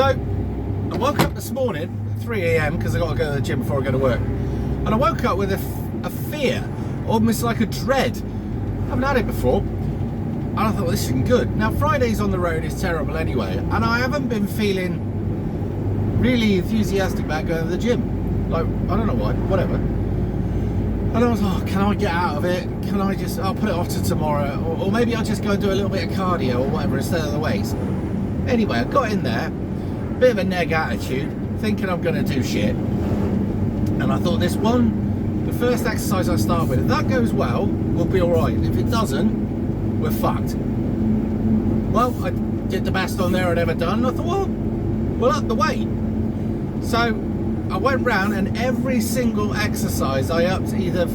So I woke up this morning at 3 a.m. because I got to go to the gym before I go to work, and I woke up with a fear, almost like a dread. I haven't had it before, and I thought, well, this isn't good. Now Fridays on the road is terrible anyway, and I haven't been feeling really enthusiastic about going to the gym. Like, I don't know why, whatever. And I was like, can I get out of it? Can I just, I'll put it off to tomorrow, or maybe I'll just go and do a little bit of cardio or whatever instead of the weights. Anyway, I got in there, bit of a neg attitude, thinking I'm going to do shit. And I thought the first exercise I start with, if that goes well, we'll be alright. If it doesn't, we're fucked. Well, I did the best on there I'd ever done, and I thought, well, we'll up the weight. So I went round, and every single exercise I upped either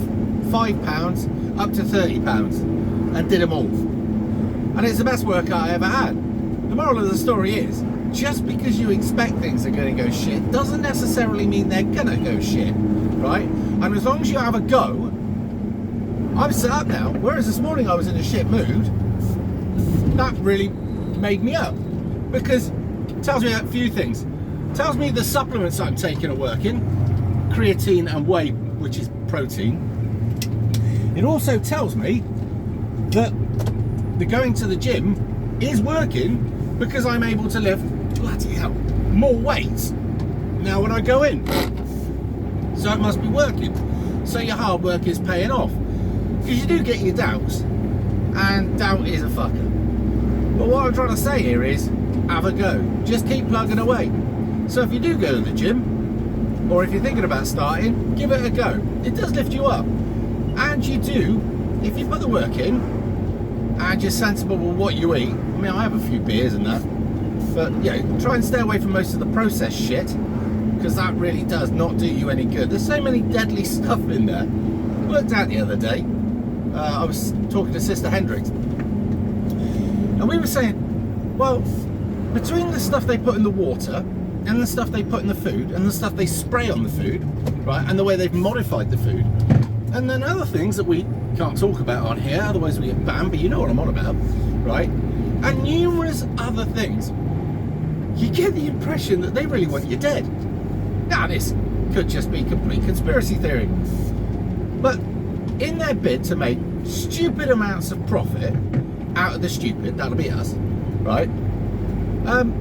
5 pounds up to 30 pounds and did them all. And it's the best workout I ever had. The moral of the story is, just because you expect things are going to go shit doesn't necessarily mean they're going to go shit, right? And as long as you have a go, I'm set up now. Whereas this morning I was in a shit mood, that really made me up, because it tells me a few things. It tells me the supplements I'm taking are working, creatine and whey, which is protein. It also tells me that the going to the gym is working, because I'm able to lift, bloody hell, more weights now when I go in. So it must be working. So your hard work is paying off. Because you do get your doubts, and doubt is a fucker. But what I'm trying to say here is, have a go. Just keep plugging away. So if you do go to the gym, or if you're thinking about starting, give it a go. It does lift you up. And you do, if you put the work in, and you're sensible with what you eat. I mean, I have a few beers and that, but yeah, try and stay away from most of the processed shit, because that really does not do you any good. There's so many deadly stuff in there. I worked out the other day, I was talking to Sister Hendricks, and we were saying, well, between the stuff they put in the water, and the stuff they put in the food, and the stuff they spray on the food, right, and the way they've modified the food, and then other things that we can't talk about on here, otherwise we get banned, but you know what I'm on about, right? And numerous other things. You get the impression that they really want you dead. Now, this could just be complete conspiracy theory. But in their bid to make stupid amounts of profit out of the stupid, that'll be us, right?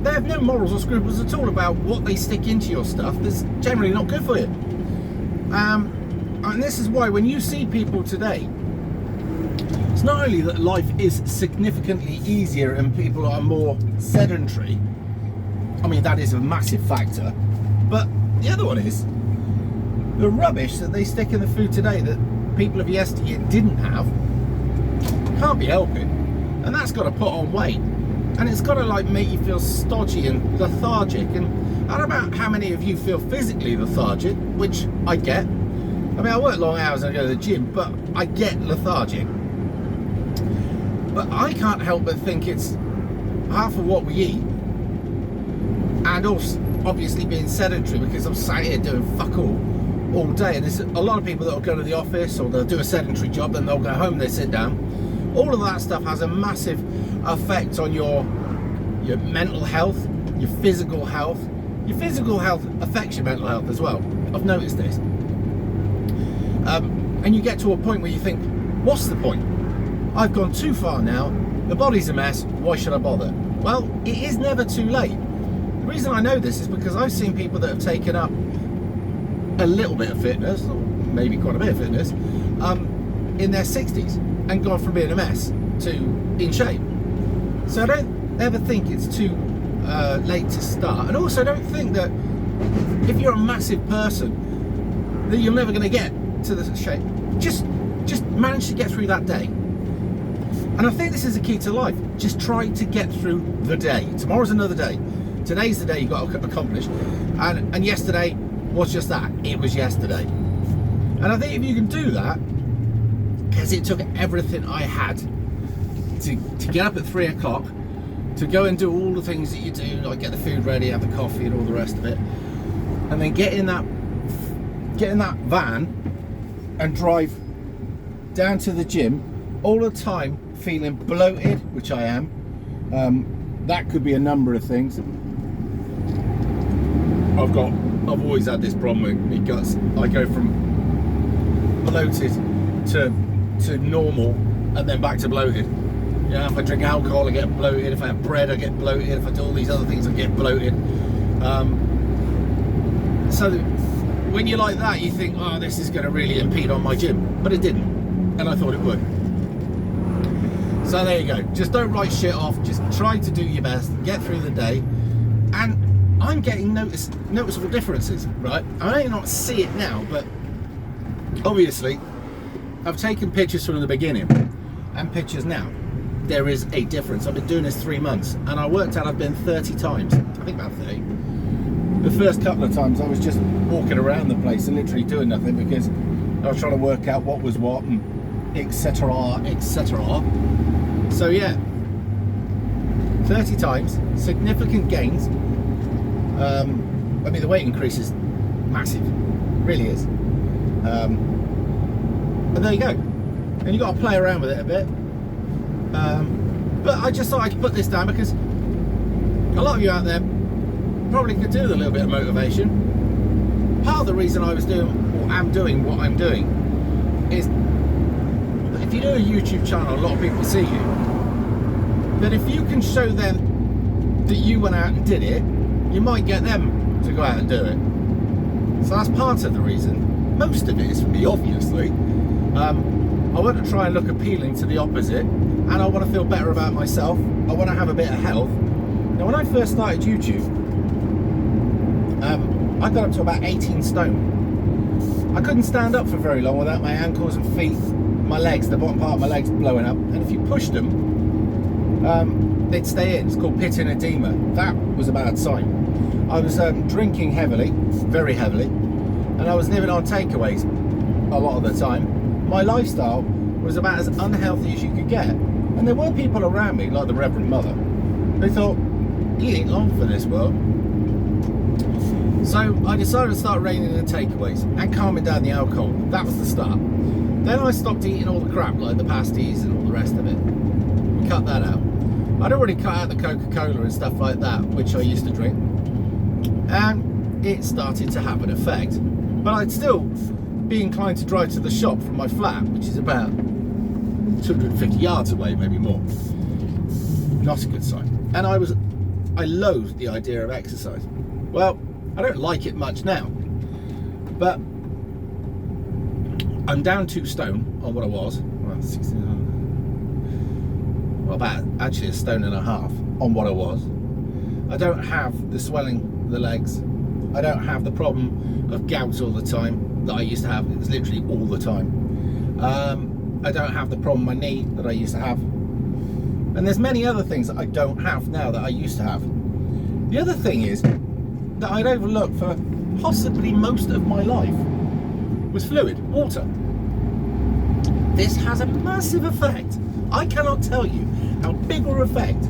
They have no morals or scruples at all about what they stick into your stuff that's generally not good for you. And this is why when you see people today, it's not only that life is significantly easier and people are more sedentary. I mean, that is a massive factor. But the other one is the rubbish that they stick in the food today that people of yesteryear didn't have. Can't be helping. And that's got to put on weight. And it's got to like make you feel stodgy and lethargic. And I don't know how many of you feel physically lethargic, which I get. I mean, I work long hours and I go to the gym, but I get lethargic. But I can't help but think it's half of what we eat, and also obviously being sedentary, because I'm sat here doing fuck all day. And there's a lot of people that will go to the office, or they'll do a sedentary job, then they'll go home, they sit down. All of that stuff has a massive effect on your mental health, your physical health. Your physical health affects your mental health as well. I've noticed this. And you get to a point where you think, what's the point? I've gone too far now, the body's a mess, why should I bother? Well, it is never too late. The reason I know this is because I've seen people that have taken up a little bit of fitness, or maybe quite a bit of fitness, in their 60s, and gone from being a mess to in shape. So I don't ever think it's too late to start. And also, I don't think that if you're a massive person, that you're never going to get to the shape. Just manage to get through that day. And I think this is the key to life. Just try to get through the day. Tomorrow's another day. Today's the day you've got to accomplish. And yesterday was just that. It was yesterday. And I think if you can do that, because it took everything I had to get up at 3 o'clock, to go and do all the things that you do, like get the food ready, have the coffee and all the rest of it, and then get in that van and drive down to the gym all the time feeling bloated, which I am. That could be a number of things. I've always had this problem with my guts. I go from bloated to normal and then back to bloated. Yeah, if I drink alcohol, I get bloated. If I have bread, I get bloated. If I do all these other things, I get bloated. So when you're like that, you think, oh, this is going to really impede on my gym. But it didn't. And I thought it would. So there you go. Just don't write shit off. Just try to do your best. Get through the day. And I'm getting noticeable differences, right? I may not see it now, but obviously I've taken pictures from the beginning and pictures now. There is a difference. I've been doing this 3 months and I worked out I've been 30 times. I think about 30. The first couple of times I was just walking around the place and literally doing nothing because I was trying to work out what was what and etc. etc. So yeah, 30 times, significant gains. I mean, the weight increase is massive, really is. And there you go. And you got to play around with it a bit. But I just thought I'd put this down because a lot of you out there probably could do with a little bit of motivation. Part of the reason I was doing or am doing what I'm doing is that if you do a YouTube channel, a lot of people see you. That if you can show them that you went out and did it, you might get them to go out and do it. So that's part of the reason. Most of it is for me, obviously. I want to try and look appealing to the opposite, and I want to feel better about myself. I want to have a bit of health. Now, when I first started YouTube, I got up to about 18 stone. I couldn't stand up for very long without my ankles and feet, my legs, the bottom part of my legs blowing up. And if you pushed them, they'd stay in. It's called pitting edema. That was a bad sign. I was drinking heavily, very heavily, and I was living on takeaways a lot of the time. My lifestyle was about as unhealthy as you could get. And there were people around me, like the Reverend Mother, they thought, he ain't long for this world. So I decided to start reining in the takeaways and calming down the alcohol. That was the start. Then I stopped eating all the crap, like the pasties and all the rest of it. We cut that out. I'd already cut out the Coca-Cola and stuff like that, which I used to drink. And it started to have an effect. But I'd still be inclined to drive to the shop from my flat, which is about 250 yards away, maybe more. Not a good sign. And I loathed the idea of exercise. Well, I don't like it much now, but I'm down 2 stone on what I was. Well, about actually 1.5 stone on what I was. I don't have the swelling of the legs. I don't have the problem of gout all the time that I used to have. It was literally all the time. I don't have the problem with my knee that I used to have. And there's many other things that I don't have now that I used to have. The other thing is that I'd overlooked for possibly most of my life was fluid, water. This has a massive effect. I cannot tell you how big an effect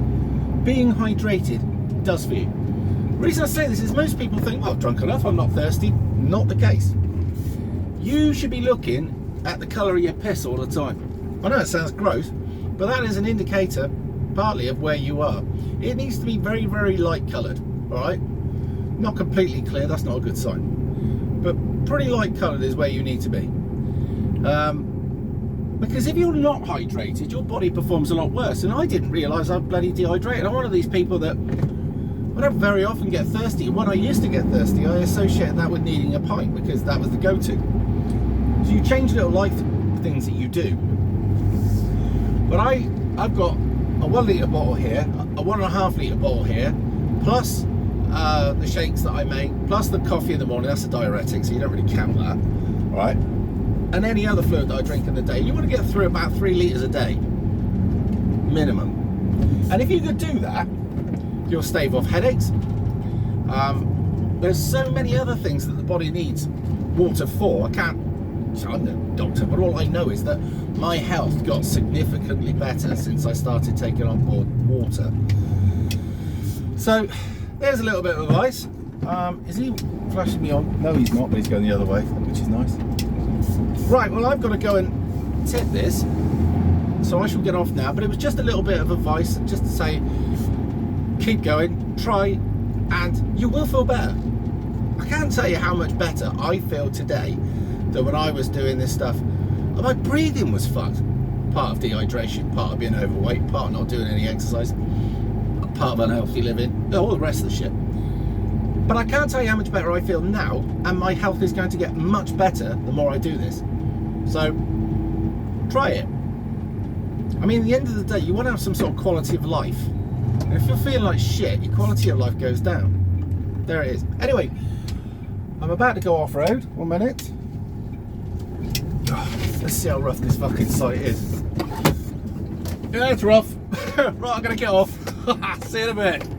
being hydrated does for you. The reason I say this is most people think, well, I've drunk enough, I'm not thirsty. Not the case. You should be looking at the colour of your piss all the time. I know it sounds gross, but that is an indicator partly of where you are. It needs to be very, very light coloured, alright? Not completely clear, that's not a good sign. But pretty light coloured is where you need to be. Because if you're not hydrated, your body performs a lot worse. And I didn't realise I'm bloody dehydrated. I'm one of these people that I don't very often get thirsty. And when I used to get thirsty, I associated that with needing a pint because that was the go-to. So you change little life things that you do. But I've got a 1 litre bottle here, a 1.5 litre bottle here, plus the shakes that I make, plus the coffee in the morning. That's a diuretic, so you don't really count that, right? And any other fluid that I drink in the day. You want to get through about 3 litres a day, minimum. And if you could do that, you'll stave off headaches. There's so many other things that the body needs water for. I'm no doctor, but all I know is that my health got significantly better since I started taking on board water. So there's a little bit of advice. Is he flashing me on? No, he's not, but he's going the other way, which is nice. Right, well, I've got to go and tip this, so I shall get off now. But it was just a little bit of advice, just to say, keep going, try, and you will feel better. I can't tell you how much better I feel today than when I was doing this stuff. And my breathing was fucked. Part of dehydration, part of being overweight, part of not doing any exercise, part of unhealthy living, all the rest of the shit. But I can't tell you how much better I feel now, and my health is going to get much better the more I do this. So, try it. I mean, at the end of the day, you want to have some sort of quality of life. And if you're feeling like shit, your quality of life goes down. There it is. Anyway, I'm about to go off-road. 1 minute. Let's see how rough this fucking site is. Yeah, it's rough. Right, I'm going to get off. See you in a bit.